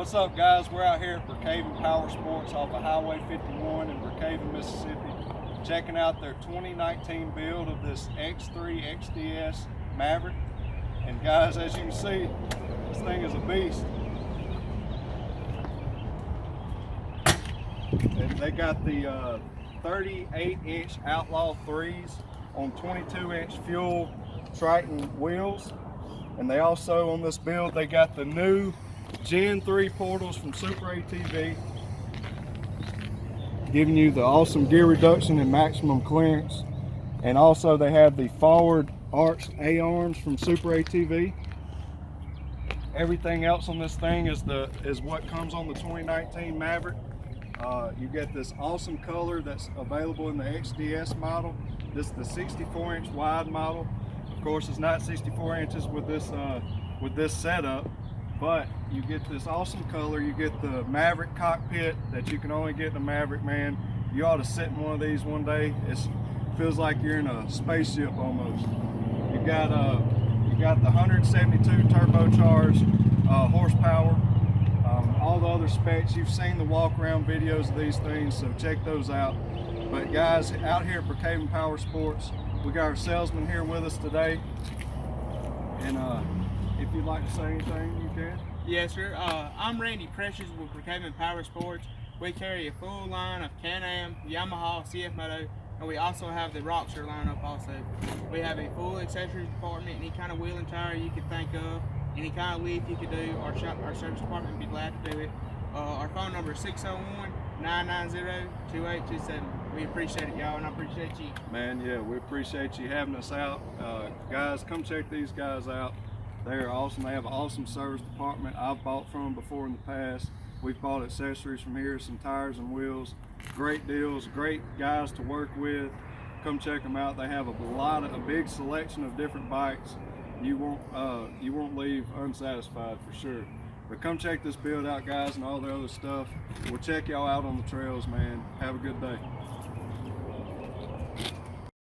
What's up, guys? We're out here at Brookhaven Powersports off of Highway 51 in Brookhaven, Mississippi, checking out their 2019 build of this X3 XDS Maverick. And guys, as you can see, this thing is a beast. And they got the 38-inch Outlaw 3s on 22-inch fuel Triton wheels. And they also, on this build, they got the new Gen 3 portals from Super ATV, giving you the awesome gear reduction and maximum clearance. And also they have the forward arched A-arms from Super ATV. Everything else on this thing is what comes on the 2019 Maverick. You get this awesome color that's available in the XDS model. This is the 64-inch wide model. Of course, it's not 64 inches with this setup, but you get this awesome color. You get the Maverick cockpit that you can only get in a Maverick, man. You ought to sit in one of these one day. It feels like you're in a spaceship almost. You got the 172 turbocharged horsepower. All the other specs, you've seen the walk around videos of these things, so check those out. But guys, out here at Brookhaven Powersports, we got our salesman here with us today. And if you'd like to say anything, you can. Yes, sir. I'm Randy Precious with Brookhaven Powersports. We carry a full line of Canam, Yamaha, CF Moto, and we also have the Rockstar lineup also. We have a full accessories department, any kind of wheel and tire you could think of, any kind of lift you could do, our service department would be glad to do it. Our phone number is 601-990-2827. We appreciate it, y'all, and I appreciate you. Man, yeah, we appreciate you having us out. Guys, come check these guys out. They're awesome. They have an awesome service department. I've bought from them before in the past. We've bought accessories from here, some tires and wheels. Great deals, great guys to work with. Come check them out. They have a big selection of different bikes. You won't leave unsatisfied for sure. But come check this build out, guys, and all the other stuff. We'll check y'all out on the trails, man. Have a good day.